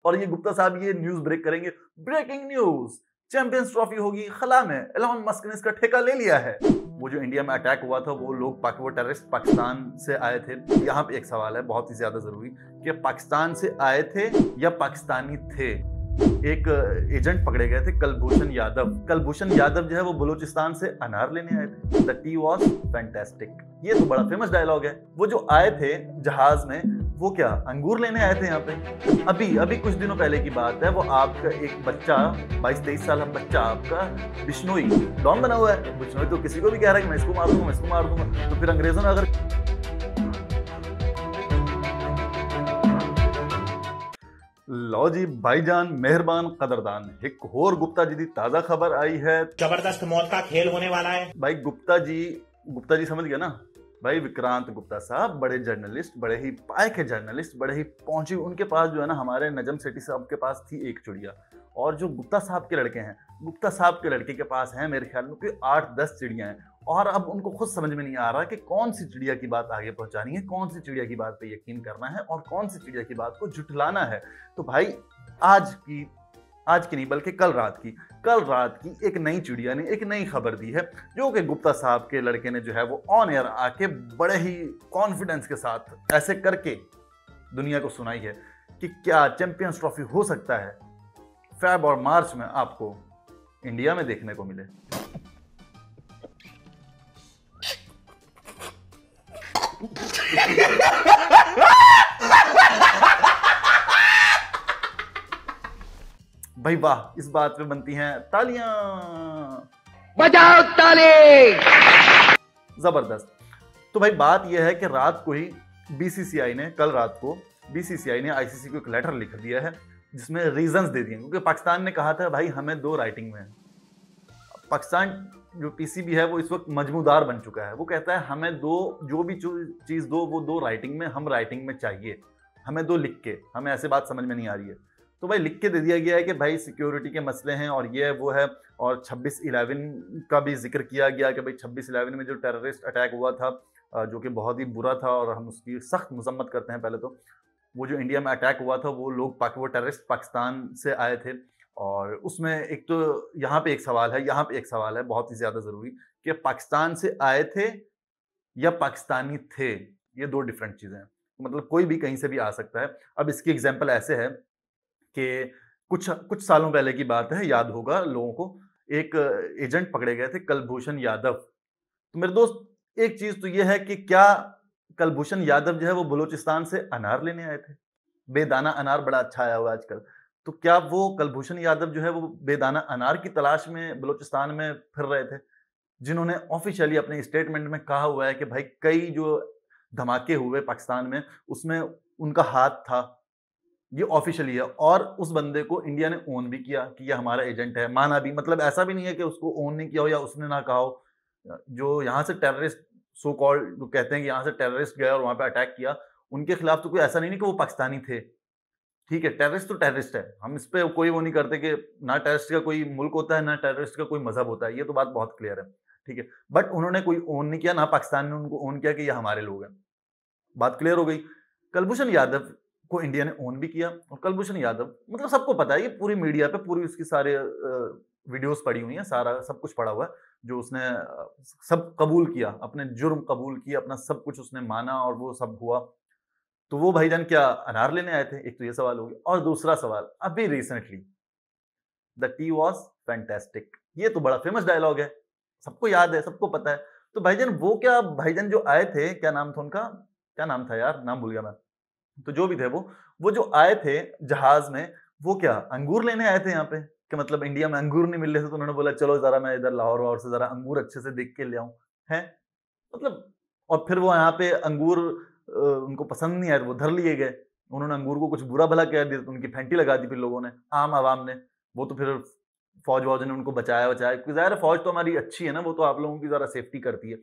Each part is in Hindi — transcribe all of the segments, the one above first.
और ये गुप्ता साहब ये न्यूज ब्रेक करेंगे। ब्रेकिंग न्यूज, चैंपियंस ट्रॉफी होगी खला में, एलोन मस्क ने इसका ठेका ले लिया है। वो जो इंडिया में अटैक हुआ था वो लोग वो टेररिस्ट पाकिस्तान से आए थे। यहाँ पे एक सवाल है बहुत ही ज्यादा जरूरी कि पाकिस्तान से आए थे या पाकिस्तानी थे। एक एजेंट पकड़े गए थे, कलभूषण यादव। कलभूषण यादव जो है वो बलूचिस्तान से अनार लेने आए थे। The T was fantastic. ये तो बड़ा फेमस डायलॉग है। वो जो आए थे जहाज में वो क्या अंगूर लेने आए थे यहाँ पे। अभी कुछ दिनों पहले की बात है। वो आपका एक बच्चा 22-23 साल का बच्चा आपका बिश्नोई डॉन बना हुआ है। बिश्नोई तो किसी को भी कह रहा है कि मैं इसको मार दूंगा, मैं इसको मार दूंगा। तो फिर अंग्रेजों ने अगर लो जी भाईजान मेहरबान कदरदान, एक और गुप्ता जी की ताजा खबर आई है। जबरदस्त मौत का खेल होने वाला है। भाई गुप्ता जी समझ गया ना भाई। विक्रांत गुप्ता साहब बड़े जर्नलिस्ट, बड़े ही पाए के जर्नलिस्ट, बड़े ही पहुंचे। उनके पास जो है ना हमारे नजम सेठी साहब के पास थी एक चिड़िया, और जो गुप्ता साहब के लड़के हैं, गुप्ता साहब के लड़के के पास है मेरे ख्याल में कोई 8-10 चिड़िया हैं। और अब उनको खुद समझ में नहीं आ रहा कि कौन सी चिड़िया की बात आगे पहुंचानी है, कौन सी चिड़िया की बात पे यकीन करना है और कौन सी चिड़िया की बात को झुठलाना है। तो भाई आज की नहीं बल्कि कल रात की एक नई चिड़िया ने एक नई खबर दी है, जो कि गुप्ता साहब के लड़के ने जो है वो ऑन एयर आके बड़े ही कॉन्फिडेंस के साथ ऐसे करके दुनिया को सुनाई है कि क्या चैंपियंस ट्रॉफी हो सकता है फेब और मार्च में आपको इंडिया में देखने को मिले। भाई वाह, इस बात पे बनती हैं तालियां। बजाओ ताली। जबरदस्त। तो भाई बात यह है कि रात को ही बीसीसीआई ने आईसीसी को एक लेटर लिख दिया है जिसमें रीजंस दे दिए, क्योंकि पाकिस्तान ने कहा था भाई हमें 2 राइटिंग में। पाकिस्तान जो पीसीबी है वो इस वक्त मजमूदार बन चुका है। वो कहता है हमें जो भी चीज दो वो 2 राइटिंग में, हम राइटिंग में चाहिए, हमें 2 लिख के। हमें ऐसे बात समझ में नहीं आ रही है तो भाई लिख के दे दिया गया है कि भाई सिक्योरिटी के मसले हैं और ये वो है। और 26/11 का भी जिक्र किया गया कि भाई 26/11 में जो टेररिस्ट अटैक हुआ था जो कि बहुत ही बुरा था और हम उसकी सख्त मजम्मत करते हैं। पहले तो वो जो इंडिया में अटैक हुआ था वो लोग वो टेररिस्ट पाकिस्तान से आए थे। और उसमें एक तो यहाँ पे एक सवाल है बहुत ही ज्यादा जरूरी कि पाकिस्तान से आए थे या पाकिस्तानी थे। ये 2 डिफरेंट चीजें हैं। मतलब कोई भी कहीं से भी आ सकता है। अब इसकी एग्जांपल ऐसे है कि कुछ सालों पहले की बात है, याद होगा लोगों को, एक एजेंट पकड़े गए थे कलभूषण यादव। तो मेरे दोस्त एक चीज तो यह है कि क्या कलभूषण यादव जो है वो बलूचिस्तान से अनार लेने आए थे। बेदाना अनार बड़ा अच्छा आया हुआ आजकल। तो क्या वो कलभूषण यादव जो है वो बेदाना अनार की तलाश में बलूचिस्तान में फिर रहे थे, जिन्होंने ऑफिशियली अपने स्टेटमेंट में कहा हुआ है कि भाई कई जो धमाके हुए पाकिस्तान में उसमें उनका हाथ था। ये ऑफिशियली है। और उस बंदे को इंडिया ने ओन भी किया कि ये हमारा एजेंट है, माना भी। मतलब ऐसा भी नहीं है कि उसको ओन नहीं किया हो या उसने ना कहा हो। जो यहाँ से टेररिस्ट सो कॉल्ड जो कहते हैं कि यहाँ से टेररिस्ट गया और वहां पे अटैक किया, उनके खिलाफ तो कोई ऐसा नहीं कि वो पाकिस्तानी थे। ठीक है, टेररिस्ट तो टेररिस्ट है, हम इस पे कोई वो नहीं करते कि ना टेररिस्ट का कोई मुल्क होता है ना टेररिस्ट का कोई मजहब होता है। ये तो बात बहुत क्लियर है। ठीक है, बट उन्होंने कोई ओन नहीं किया, ना पाकिस्तान ने उनको ओन किया कि ये हमारे लोग हैं। बात क्लियर हो गई। कलभूषण यादव को इंडिया ने ओन भी किया। और कलभूषण यादव मतलब सबको पता है, ये पूरी मीडिया पे पूरी उसकी सारे वीडियोस पड़ी हुई हैं, सारा सब कुछ पड़ा हुआ है। जो उसने सब कबूल किया, अपने जुर्म कबूल किया, अपना सब कुछ उसने माना और वो सब हुआ। तो वो भाईजान क्या अनार लेने आए थे? एक तो ये सवाल हो गया। और दूसरा सवाल, अभी recently the T was fantastic. ये तो बड़ा फेमस डायलॉग है, सबको याद है, सबको पता है। तो भाईजान वो क्या भाईजान जो आए थे, क्या नाम था उनका, क्या नाम था यार, नाम भूल गया मैं। तो जो भी थे वो जो आए थे जहाज में, वो क्या अंगूर लेने आए थे यहाँ पे। कि मतलब इंडिया में अंगूर नहीं मिल रहे थे तो उन्होंने बोला चलो जरा मैं इधर लाहौर से जरा अंगूर अच्छे से देख के ले आऊं है। मतलब और फिर वो यहाँ पे अंगूर उनको पसंद नहीं आए, वो धर लिए गए। उन्होंने अंगूर को कुछ बुरा भला कह दिया तो उनकी फेंटी लगा दी फिर लोगों ने, आम आवाम ने। वो तो फिर फौज वौज ने उनको बचाया क्योंकि ज़ाहिर है फौज तो हमारी अच्छी है ना, वो तो आप लोगों की जरा सेफ्टी करती है।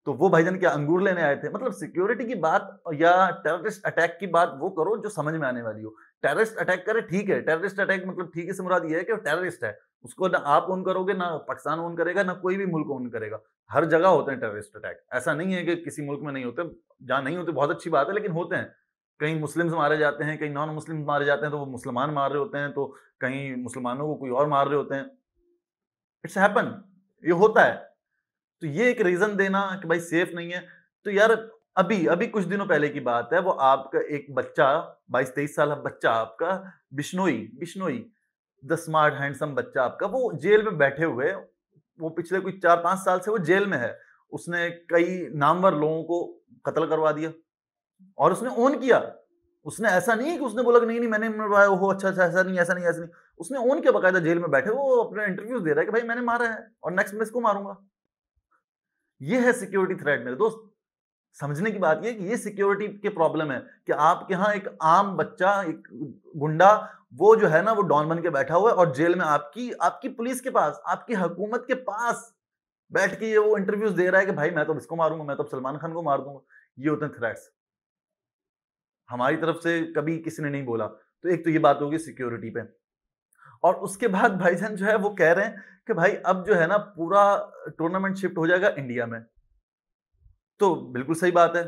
तो वो भाईजान क्या अंगूर लेने आए थे? मतलब सिक्योरिटी की बात या टेररिस्ट अटैक की बात वो करो जो समझ में आने वाली हो। टेररिस्ट अटैक करे ठीक है, टेररिस्ट अटैक मतलब ठीक है से मुराद ये है कि वो टेररिस्ट है, उसको ना आप ओन करोगे, ना पाकिस्तान ओन करेगा, ना कोई भी मुल्क ओन करेगा। हर जगह होते हैं टेररिस्ट अटैक, ऐसा नहीं है कि किसी मुल्क में नहीं होते। जहाँ नहीं होते बहुत अच्छी बात है, लेकिन होते हैं। कहीं मुस्लिम्स मारे जाते हैं, कहीं नॉन मुस्लिम मारे जाते हैं, तो वो मुसलमान मार रहे होते हैं, तो कहीं मुसलमानों को कोई और मार रहे होते हैं। इट्स हैपन, ये होता है। तो ये एक रीजन देना कि भाई सेफ नहीं है, तो यार अभी अभी कुछ दिनों पहले की बात है, वो आपका एक बच्चा 22-23 साल बच्चा आपका Bishnoi Bishnoi the smart handsome बच्चा आपका, वो जेल में बैठे हुए, वो पिछले कुछ 4-5 साल से वो जेल में है। उसने कई नामवर लोगों को कत्ल करवा दिया और उसने ओन किया। उसने ऐसा नहीं है कि उसने बोला कि नहीं नहीं मैंने मरवाया, हो अच्छा अच्छा, ऐसा नहीं ऐसा नहीं ऐसा नहीं। उसने ओन किया, बकायदा जेल में बैठे वो अपने इंटरव्यूज दे रहा है कि भाई मैंने मारा है और नेक्स्ट मैं इसको मारूंगा। ये है सिक्योरिटी थ्रेट मेरे दोस्त। समझने की बात ये है कि ये सिक्योरिटी के प्रॉब्लम है कि आपके यहाँ एक आम बच्चा, एक गुंडा, वो जो है ना वो डॉन बन के बैठा हुआ है और जेल में आपकी आपकी पुलिस के पास, आपकी हुकूमत के पास बैठ के ये वो इंटरव्यूज दे रहा है कि भाई मैं तो इसको मारूंगा, मैं तो सलमान खान को मार दूंगा। ये होते हैं थ्रेट्स। हमारी तरफ से कभी किसी ने नहीं बोला। तो एक तो ये बात होगी सिक्योरिटी पे, और उसके बाद भाईजान जो है वो कह रहे हैं कि भाई अब जो है ना पूरा टूर्नामेंट शिफ्ट हो जाएगा इंडिया में। तो बिल्कुल सही बात है,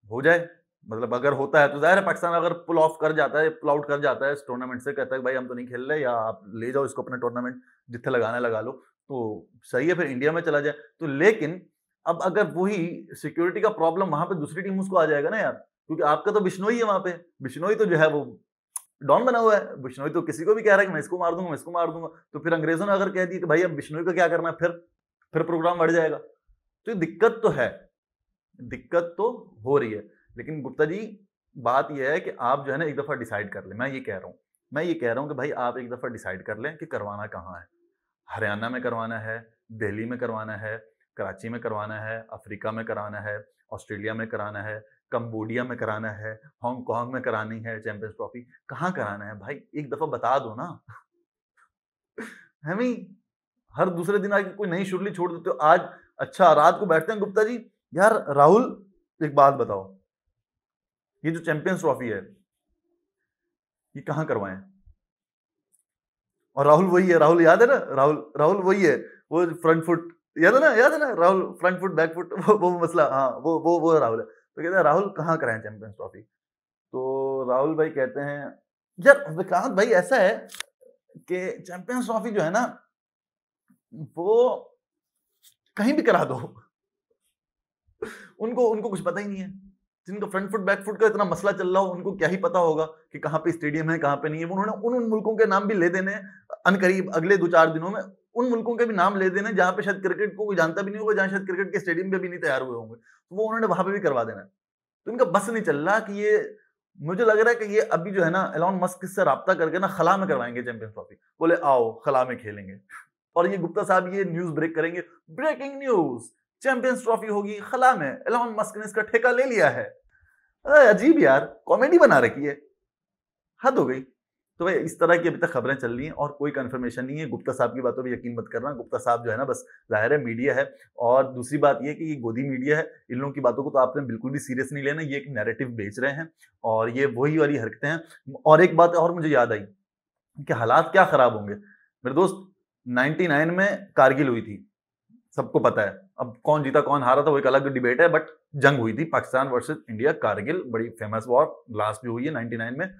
हो जाए, मतलब अगर होता है तो जाहिर है पाकिस्तान अगर पुल ऑफ कर जाता है, पुल आउट कर जाता है इस टूर्नामेंट से, कहता है भाई हम तो नहीं खेल रहे, या आप ले जाओ इसको अपने टूर्नामेंट, जितने लगाना है लगा लो, तो सही है, फिर इंडिया में चला जाए। तो लेकिन अब अगर वही सिक्योरिटी का प्रॉब्लम वहां पे दूसरी टीम उसको आ जाएगा ना यार, क्योंकि आपका तो बिश्नोई है वहां पे, बिश्नोई तो जो है वो डॉन बना हुआ है, बिश्नोई तो किसी को भी कह रहा है कि मैं इसको मार दूंगा, मैं इसको मार दूंगा। तो फिर अंग्रेजों ने अगर कह दिया कि भाई अब बिश्नोई का क्या करना है, फिर प्रोग्राम बढ़ जाएगा। तो दिक्कत तो है, दिक्कत तो हो रही है। लेकिन गुप्ता जी बात यह है कि आप जो है ना एक दफा डिसाइड कर लें। मैं ये कह रहा हूं कि भाई आप एक दफा डिसाइड कर लें कि करवाना कहाँ है। हरियाणा में करवाना है, दिल्ली में करवाना है, कराची में करवाना है, अफ्रीका में कराना है, ऑस्ट्रेलिया में कराना है, कंबोडिया में कराना है, हांगकांग में करानी है चैंपियंस ट्रॉफी, कहाँ कराना है भाई, एक दफा बता दो ना। हमें हर दूसरे दिन आके कोई नई शुरली छोड़ देते हो। आज अच्छा रात को बैठते हैं गुप्ता जी, यार राहुल एक बात बताओ, ये जो चैंपियंस ट्रॉफी है ये कहाँ करवाएं? और राहुल वही है, राहुल याद है ना, राहुल वही है, वो फ्रंट फुट याद है ना Rahul, front foot back foot, वो मसला, हाँ वो राहुल है। तो कहते हैं राहुल कहाँ कराएं चैंपियंस ट्रॉफी? तो राहुल भाई कहते हैं यार विक्रांत भाई ऐसा है कि चैंपियंस ट्रॉफी जो है ना वो कहीं भी करा दो। उनको कुछ पता ही नहीं है, जिनको फ्रंट फुट बैक फुट का इतना मसला चल रहा हो उनको क्या ही पता होगा कि कहाँ पे स्टेडियम है कहाँ पे नहीं है। उन्होंने उन मुल्कों के नाम भी ले देने अनकरीब, अगले 2-4 दिनों में उन मुल्कों के भी नाम ले देने जहां पे शायद क्रिकेट को कोई जानता भी नहीं होगा, जहां शायद क्रिकेट के स्टेडियम भी नहीं तैयार हुए होंगे, तो वो उन्होंने वहां पे भी करवा देना है। तो इनका बस नहीं चल रहा कि ये, मुझे लग रहा है कि ये अभी जो है ना एलॉन मस्क से राब्ता करके ना खला में करवाएंगे चैंपियंस ट्रॉफी, बोले आओ खला में खेलेंगे। और ये गुप्ता साहब ये न्यूज ब्रेक करेंगे, ब्रेकिंग न्यूज, चैंपियंस ट्रॉफी होगी खला में, एलॉन मस्क ने इसका ठेका ले लिया है। अजीब यार, कॉमेडी बना रखी है, हद हो गई। तो भाई इस तरह की अभी तक खबरें चल रही हैं और कोई कंफर्मेशन नहीं है। गुप्ता साहब की बातों पर यकीन मत करना, गुप्ता साहब जो है ना बस जाहिर है मीडिया है, और दूसरी बात ये कि ये गोदी मीडिया है, इन लोगों की बातों को तो आपने बिल्कुल भी सीरियस नहीं लेना। ये एक नैरेटिव बेच रहे हैं और ये वही वाली हरकतें हैं। और एक बात और मुझे याद आई कि हालात क्या खराब होंगे मेरे दोस्त। 99 में कारगिल हुई थी, सबको पता है। अब कौन जीता कौन हारा था वो एक अलग डिबेट है, बट जंग हुई थी पाकिस्तान वर्सेस इंडिया, कारगिल, बड़ी फेमस वॉर, लास्ट भी हुई है 99 में।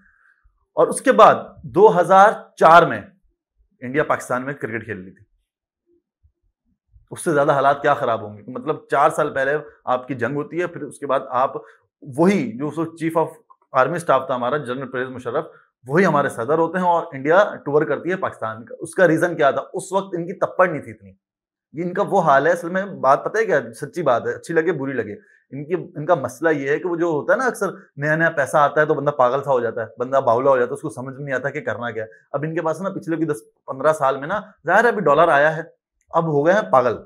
और उसके बाद 2004 में इंडिया पाकिस्तान में क्रिकेट खेल रही थी। उससे ज्यादा हालात क्या खराब होंगे? मतलब 4 साल पहले आपकी जंग होती है, फिर उसके बाद आप वही जो चीफ ऑफ आर्मी स्टाफ था हमारा जनरल परवेज मुशर्रफ, वही हमारे सदर होते हैं और इंडिया टूर करती है पाकिस्तान का। उसका रीजन क्या था? उस वक्त इनकी तप्पड़ नहीं थी इतनी। ये इनका वो हाल है, असल में बात पता है क्या, सच्ची बात है, अच्छी लगे बुरी लगे, इनका मसला ये है कि वो जो होता है ना, अक्सर नया नया पैसा आता है तो बंदा पागल सा हो जाता है, बंदा बावला हो जाता है, उसको समझ में नहीं आता कि करना क्या है। अब इनके पास ना पिछले 10-15 साल में ना जाहिर है अभी डॉलर आया है, अब हो गए हैं पागल,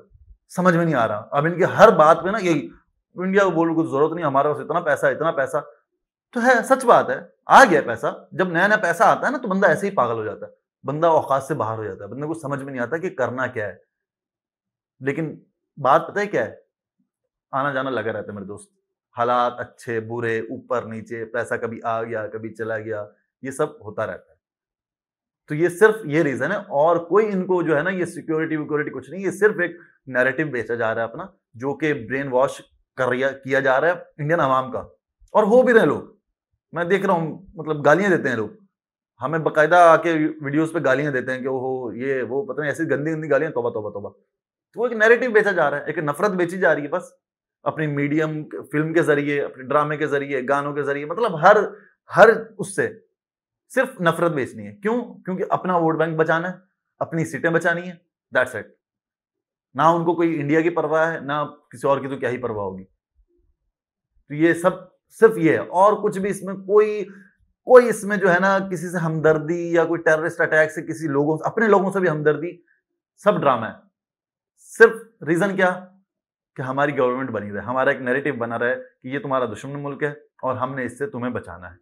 समझ में नहीं आ रहा। अब इनकी हर बात पे ना यही, इंडिया को बोलने की जरूरत नहीं, हमारे पास इतना पैसा तो है। सच बात है, आ गया पैसा। जब नया नया पैसा आता है ना तो बंदा ऐसे ही पागल हो जाता है, बंदा औकात से बाहर हो जाता है, बंदे को समझ में नहीं आता कि करना क्या है। लेकिन बात पता है क्या है, आना जाना लगा रहता है मेरे दोस्त, हालात अच्छे बुरे ऊपर नीचे, पैसा कभी आ गया कभी चला गया, ये सब होता रहता है। तो ये सिर्फ ये रीजन है, और कोई इनको जो है ना ये सिक्योरिटी कुछ नहीं, ये सिर्फ एक नैरेटिव बेचा जा रहा है अपना, जो कि ब्रेन वॉश किया जा रहा है इंडियन अवाम का। और हो भी रहे लोग, मैं देख रहा हूँ, मतलब गालियां देते हैं लोग, हमें बकायदा आके वीडियोस पे गालियां देते हैं कि ओहो ये वो, पता नहीं ऐसी गंदी गंदी गालियां, तौबा तौबा तौबा। तो वो एक नैरेटिव बेचा जा रहा है, एक नफरत बेची जा रही है बस, अपनी मीडियम फिल्म के जरिए, अपने ड्रामे के जरिए, गानों के जरिए, मतलब हर उससे सिर्फ नफरत बेचनी है। क्यों? क्योंकि अपना वोट बैंक बचाना है, अपनी सीटें बचानी है, दैट्स इट। ना उनको कोई इंडिया की परवाह है, ना किसी और की तो क्या ही परवाह होगी। तो ये सब सिर्फ ये है, और कुछ भी इसमें कोई इसमें जो है ना किसी से हमदर्दी या कोई टेररिस्ट अटैक से किसी लोगों से, अपने लोगों से भी हमदर्दी, सब ड्रामा है। सिर्फ रीजन क्या? कि हमारी गवर्नमेंट बनी रहे, हमारा एक नैरेटिव बना रहे कि ये तुम्हारा दुश्मन मुल्क है और हमने इससे तुम्हें बचाना है।